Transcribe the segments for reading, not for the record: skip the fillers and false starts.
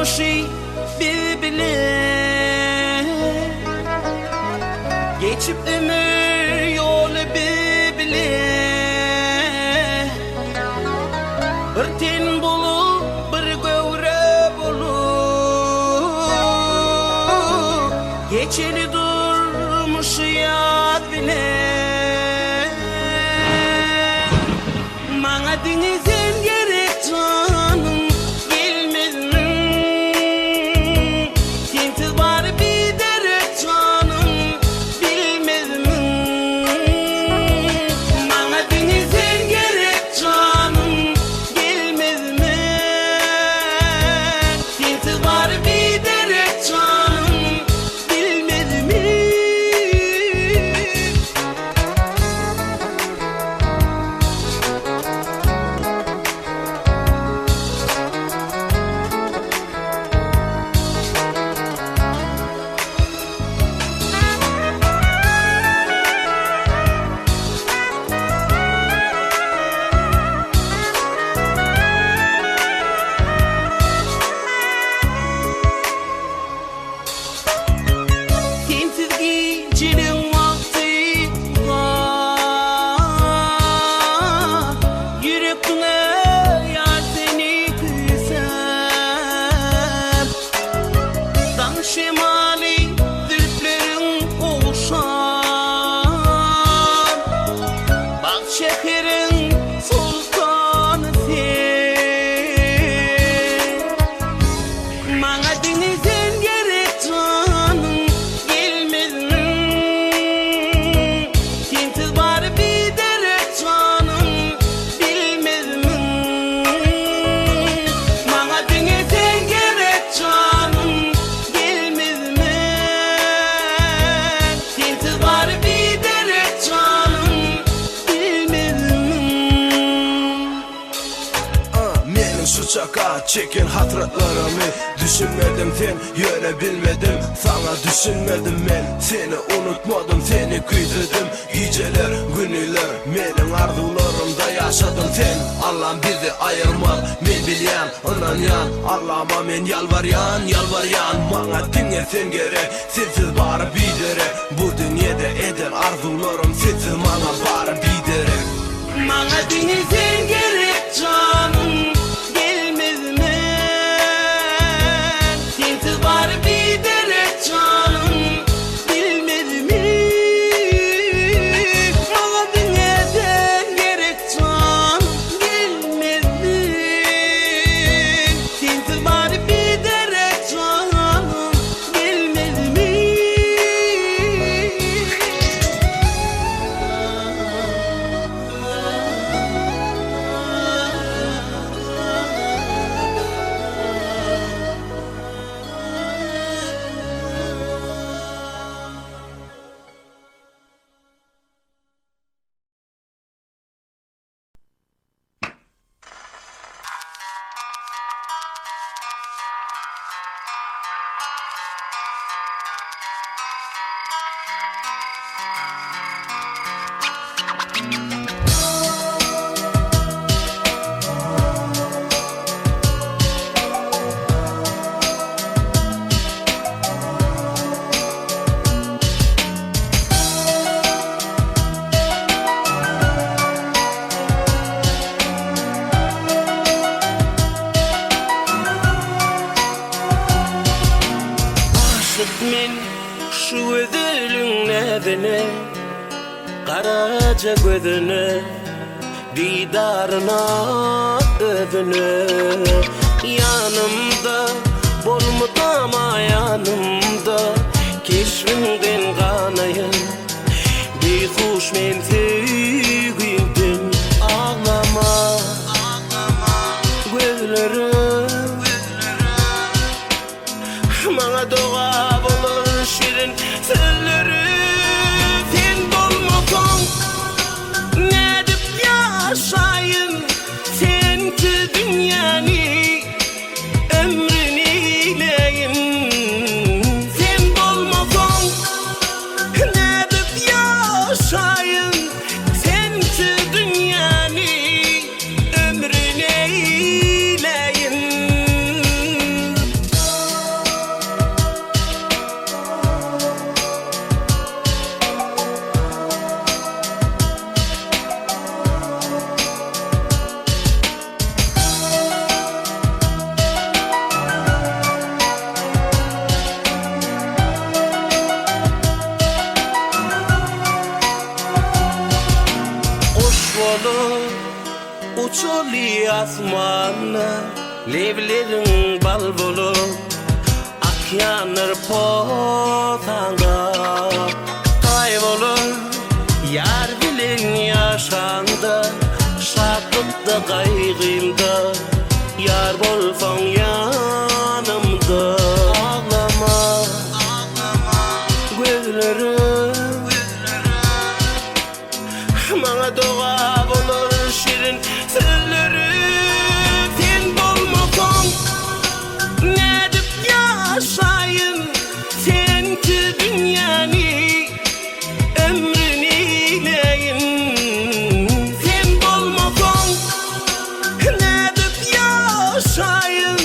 durmuşy bile geçip ömür yolu bile bir ten bolu bir göwre bolu geçeli durmuş yad bile mana denizin gerek canım bilmezdim sensiz var bir dere canım bilmezdim mana denizin gerek canım bilmezdim sensiz var bir dere canım bilmezdim. Sensiz geçirin vakti var yürekine yar seni küsem dan şemali zülflerin koşar bak şekerin sultanı sen mana denizin gerek canım sensiz var bir dere canım bilmezdim mana denizin gerek canım bilmezdim sensiz var bir dere canım bilmezdim. Menin şu çaka çekin hatırlarımı düşünmedim sen görebilmedim sana düşünmedim ben seni unutmadım seni kıytırdım geceler günler menin arzularımda yaşadım sen Allah'ım bizi ayırmaz men bilyan inanyan Allah'ıma men yalvaryan bana dinle sen gerek sensiz bari bir dere bu dünyada eden arzularım sensiz bana bari bir dere Mana denizin gerek canım bilmezdim sensiz var bir dere canım bilmezdim mana denizin gerek canım bilmezdim sensiz var bir dere canım bilmezdim. Men şu gözünün nedeni karaca gözünü didarına övünü yanımda bolmudama yanımda keşfimden kanayın bir kuş men sevgimden ağlama gözlerim bana doğa bulur şirin sözleri sen bulmasan ne edip yaşayın sen ki dünyanı ömrünü ileyin sen bulmasan ne edip yaşayın şoli asmanna levlerin bal bolup akyanır potanga kaybolur yar bilen yaşanda şatlıkta kaygımda yar bolsan yanımda ağlama gözlerim bana doğa bulur şirin sözlerim sen bolmasan ne edip yaşayın sen ki dünyanı ömrünü neyin sen bolmasan ne edip yaşayın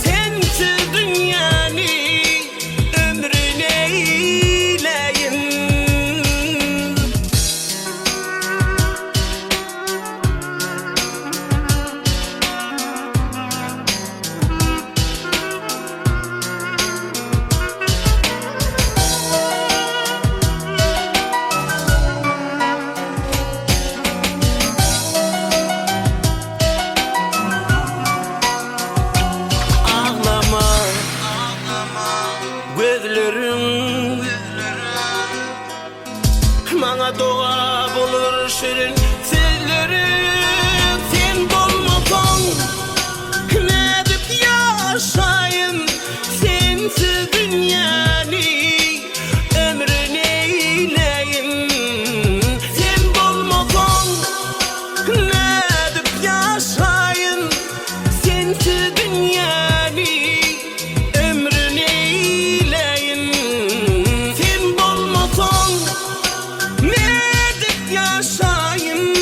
sen ki dünyanı ömrünü neyin. Ağlama gözlerim bana doğa bulur şirin sözlerim sen bolmasan ne edip yaşayın sensiz dünyanı ömrünü eyleyin sen bolmasan ne edip yaşayın sensiz dünyanı ömrünü eyleyin sen bolmasan ne edip yaşayın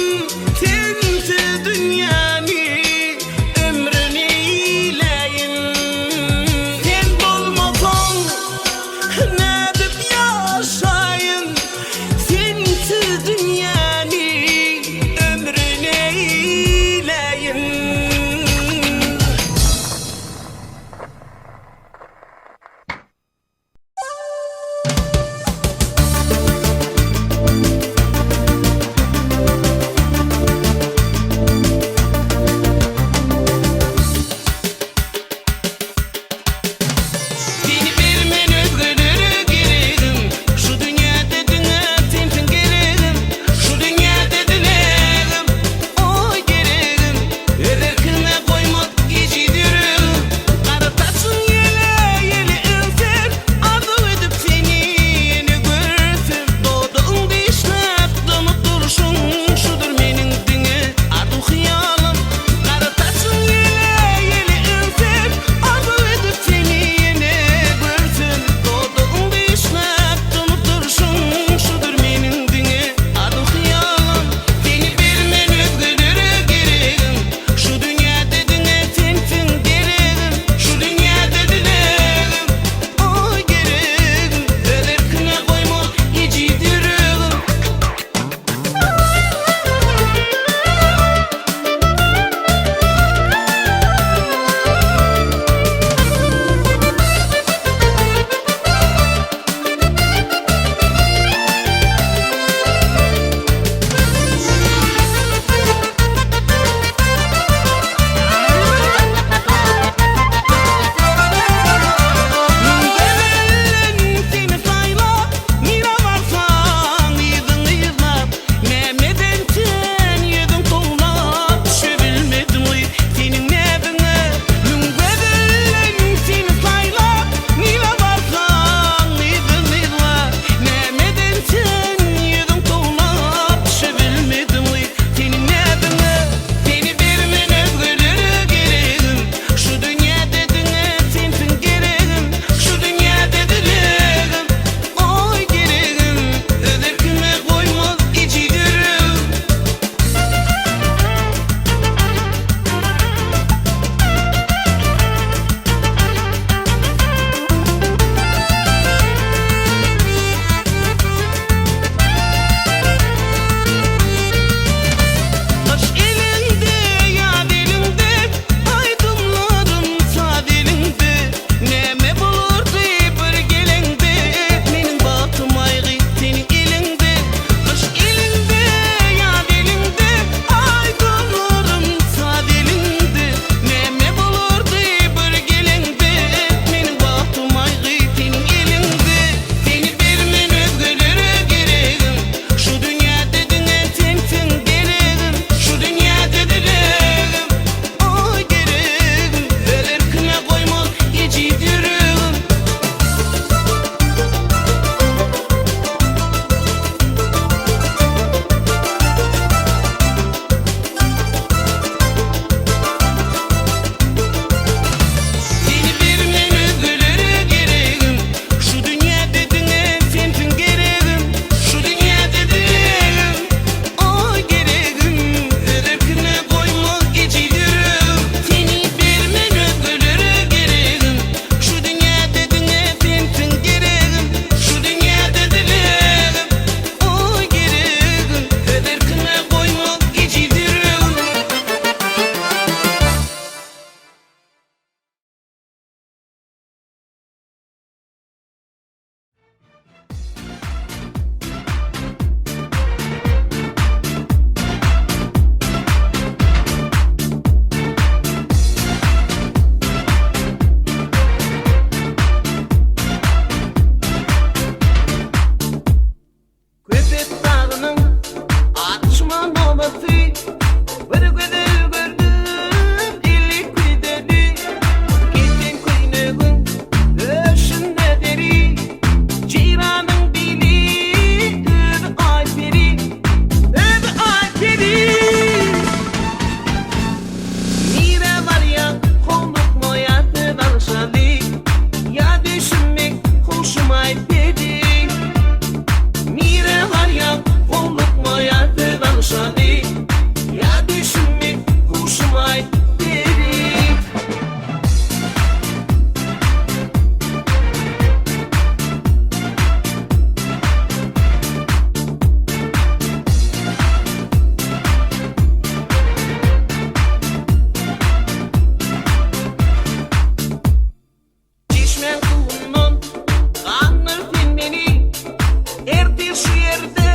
Erdi şu yerde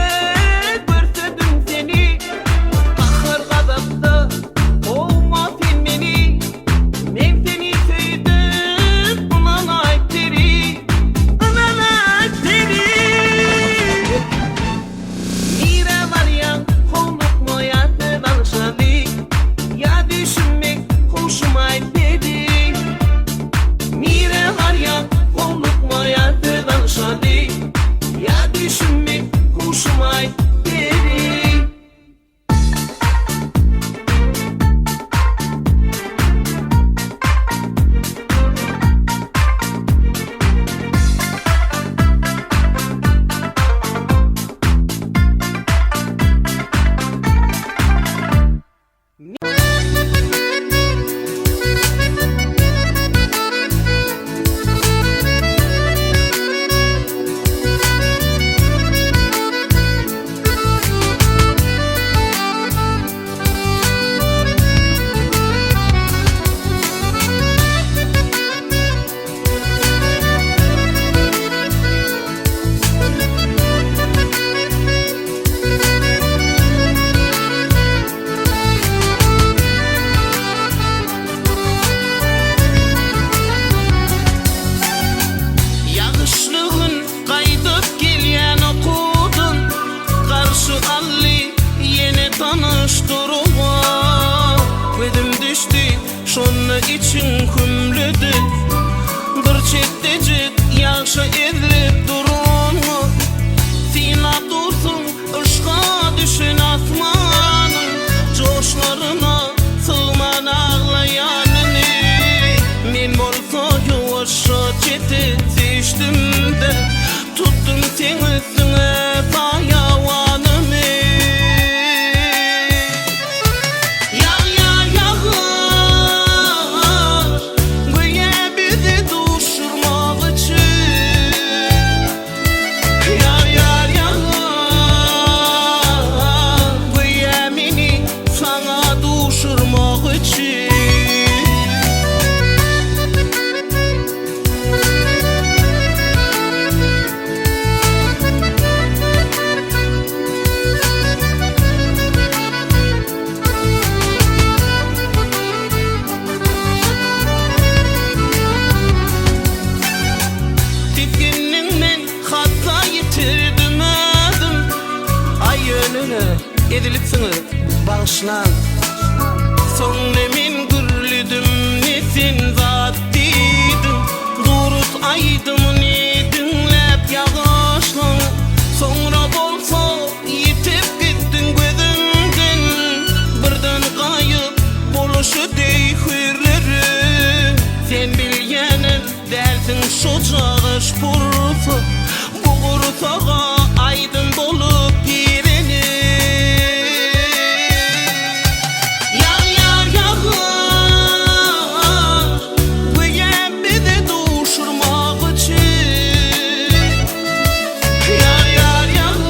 görsedim seni, ahır gazapta olma sen beni. Men seni söyledim ulan ayteri, ulan ayteri. Mire var ya kolluk moyatı danışadı, ya düşünmek hoşuma gitmedi. Mire var ya kolluk moyatı danışadı, ya düşünmek hoşuma gitmedi. Yağışlığın kaydıp gelyen okudun, karşı alli yeni tanıştırma. Gözüm düştü şonu için kümlüdü, bir çektecik yağışı edilip durma. Sina dursun ışığa düşün asmanın, coşlarına sığman ağlayanını. Men bolsa yuvuşa çetip seçtim de, tuttum sen üstüne payavanımı. Yağ yağ yağar, göğe bizi düşürmek için. Yağ yağ yağar, göğe beni sana düşürmek için. Titkinning men hatta yitirdim ödüm, ay önüne edilip sını bağışlan. Sonra men gürlüdüm ne sen zat dedim, durut aydım ne dinlep yağışlan. Sonra bolsa yitip gittin gözümden, birden kayıp boluşu dey hürleri. Sen bilgenin dersin şu çağış bursa, bu bursağa aydın bolup girenir. Yağ yağ yağar, göğe bizi düşürmek için. Yağ yağ yağar,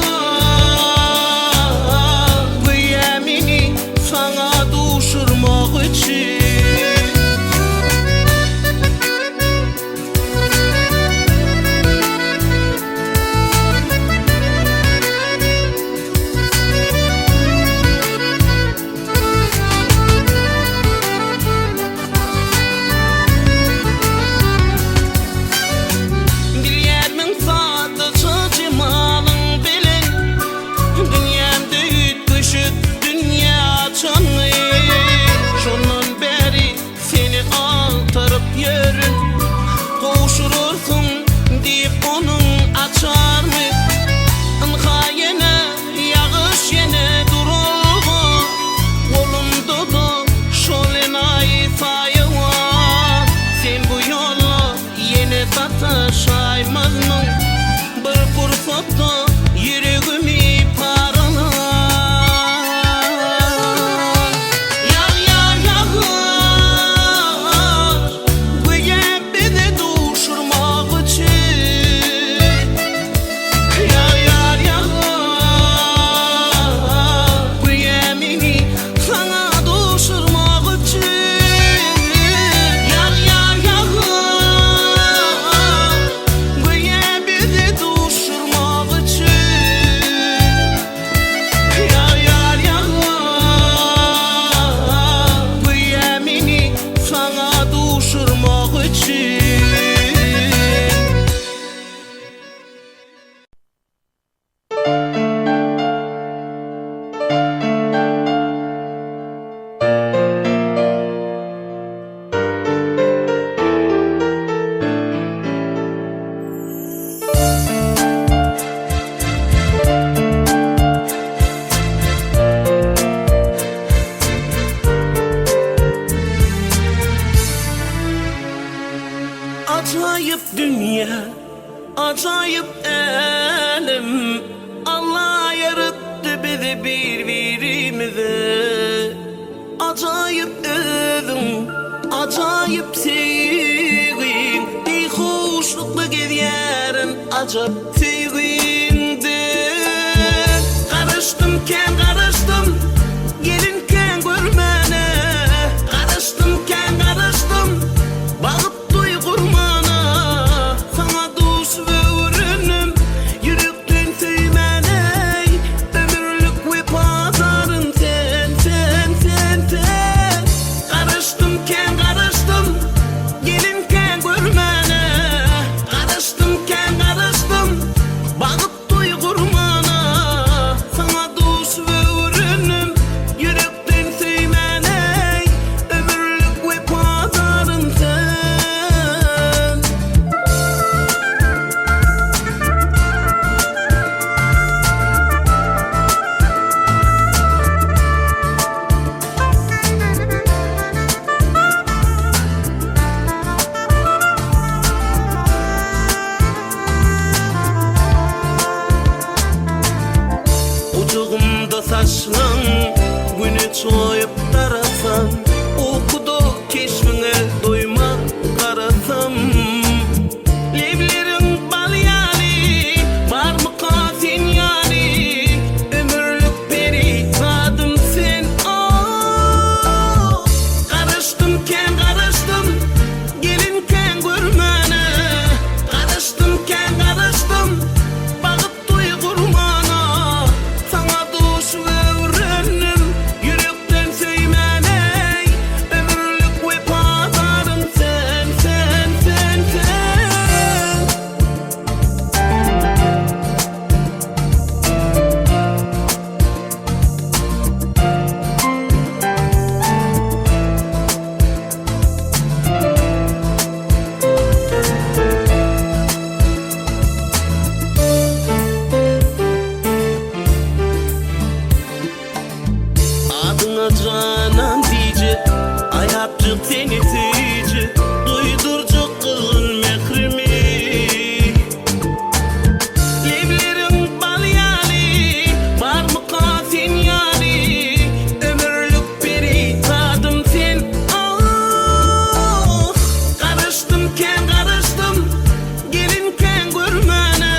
göğe beni sana düşürmek için. bizi birbirimize acayip özüm, acayip sevgin, ey hoşlukla gezyerin acayip sevginde. Karıştımken karıştım, gelinken görmene, karıştımken karıştım, bağıp duy kurmana, sana dost ve ürünüm, yürekten söymene, ömürlük ve pazarın sen, sen, sen, sen. Karıştımken karıştım, gelinken görmene, karıştımken karıştım, bağıp duy kurmana, sana dost ve ürünüm, yürekten söymene, ömürlük ve pazarın sen. Ucugumda saçlan, güne çoyup tarasam, okudu keşmine doyma karasam. Leblerin bal yani, var mı kasin yani, ömürlük beri tadım sen. Oh, karıştımken karıştım, gelinken görmene, karıştımken karıştım, bağıp duy kurmana, sana dost ve ürünüm, yürekten söymene, ömürlük ve pazarın sen, sen, sen, sen. Adına canan diyecek, ayapcık seni teyecek, duydurcuk kızın mehrimi. Leblerin bal yani, var mı kasin yani, ömürlük beri tadım sen. Oh, karıştımken karıştım, gelinken görmene,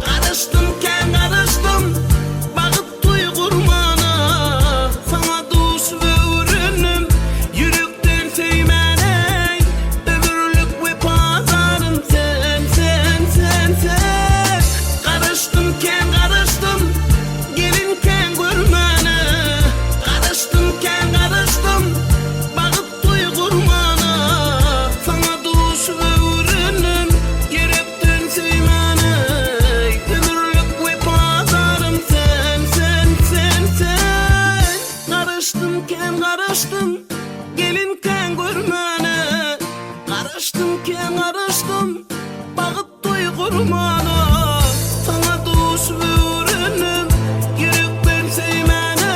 karıştımken karıştım, bağıp duy kurmana, sana dost ve ürünüm, yürekten söymene, ömürlük ve pazarın sen, sen, sen, sen. Karıştımken karıştım, gelinken görmene, karıştımken karıştım, bağıp duy kurmana, sana dost ve ürünüm, yürekten söymene, ömürlük ve pazarım sen, sen, sen, sen. Karıştımken karıştım, gelinken görmene, karıştımken karıştım, bağıp duy kurmana, sana dost ve ürünüm, yürekten söymene,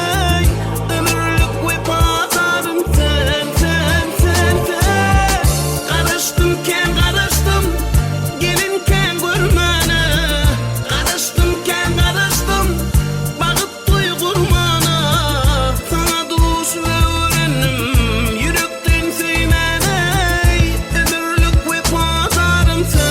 ömürlük ve pazarım sen, sen, sen, sen. Karıştımken karıştım, gelinken görmene, karıştımken karıştım, bağıp duy kurmana, sana dost ve ürünüm, yürekten söymene, ömürlük ve pazarım sen.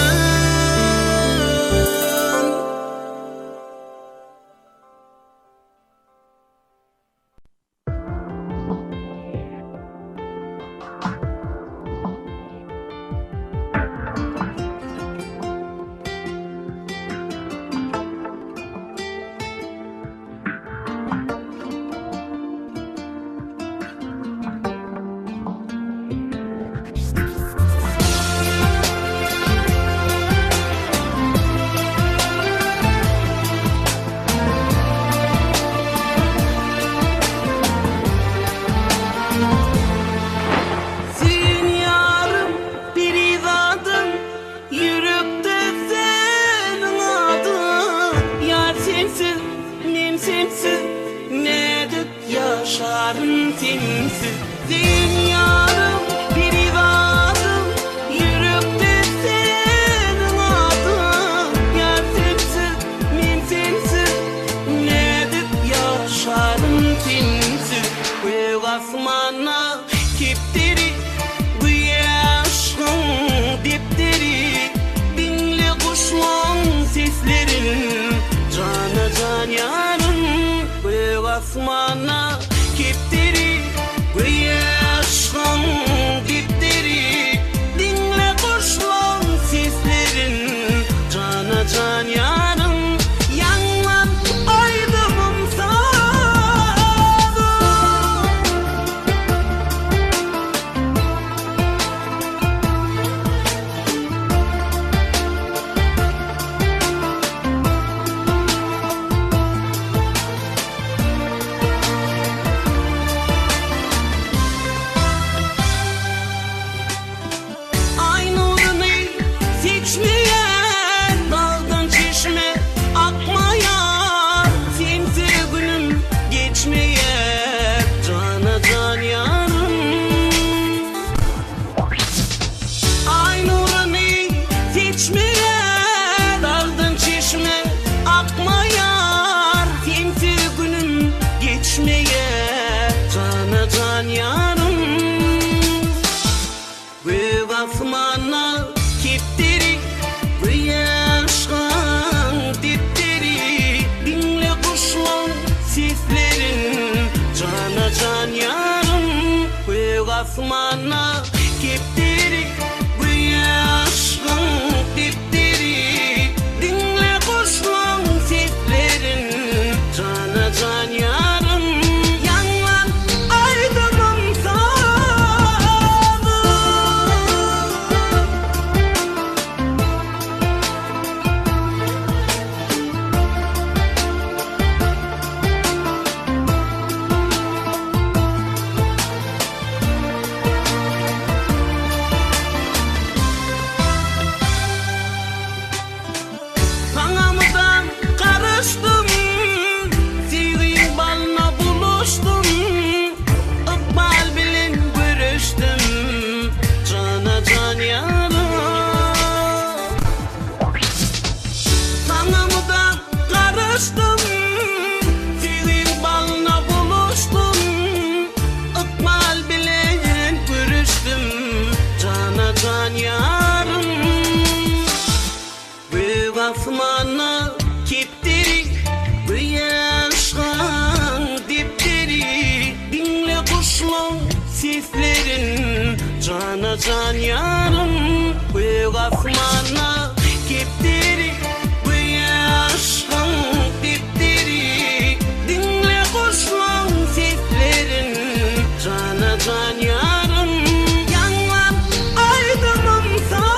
Sen yarım bir izadım, yürekte senin adın. Yar sensiz, men sensiz, ne dük yaşarım sensiz. Sen yarım bir izadım, yürekte senin adın. Yar sensiz, men sensiz, ne dük asmana kiptiri Güyaşkan diptiri Dinle kuşlan seslerin Cana can yarım Yanlan aydımım sağdı Ay nurunu seçmeyen daldan çeşme akmayan Sensiz günüm geçmeyen cana can yarım Ay nurunu seçmeyen daldan çeşme akmayan Sensiz günüm geçmeyen cana can yarım Göğ asmana kiptiri Güyaşkan diptiri Dinle kuşlan seslerin Cana can yarım Göğ asmana kiptiri Güyaşkan diptiri Dinle kuşlan seslerin Cana can yarım Yanlan aydınım sağdı Sanamdan karıştım Sevdiğin balına buluştum Ikbal bilen görüştüm Cana can yarım Sanamdan karıştım Sevdiğin balına buluştum Ikbal bilen görüştüm Cana can yarım Göğ asmana kiptiri Güyaşkan diptiri Dinle kuşlan seslerin Cana can yarım Göğ asmana kiptiri Güyaşkan diptiri Dinle kuşlan seslerin Cana can yarım Yanlan aydınım sağdı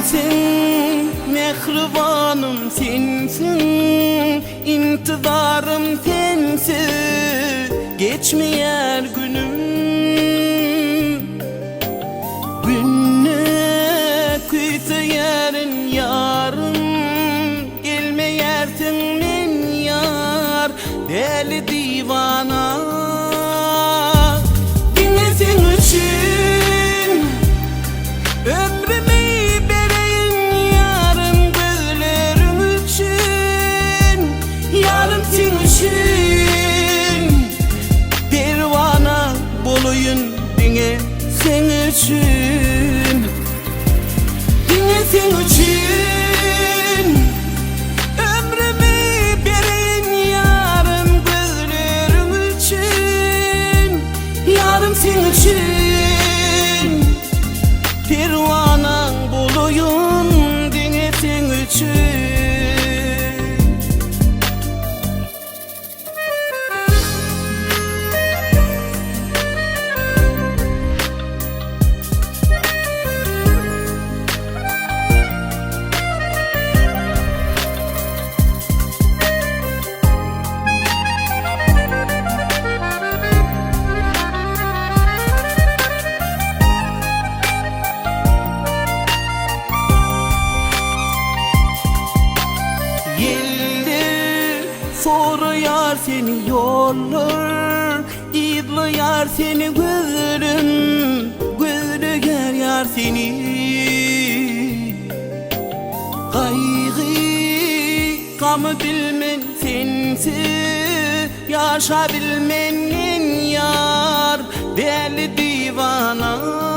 sensin, mehribanım sensin, intizarım sensiz geçmeyer günüm. Günne küyseyerin yarım, gelmeyersin men yar, deli divana. Dinlesin için ömrümü vereyim yarım, gözlerim için, yarım sen için, pervana bolayın dine sen için, dine sen için, ömrümü vereyim yarım, gözlerim için, yarım sen için, pervana bolayın dine sen için. Yeldir soruyor seni yollar, izliyor seni gözlerim, gözlü görüyor seni. Kaygı gamı bilmen sensiz, yaşa bilmenin yar, deli divana.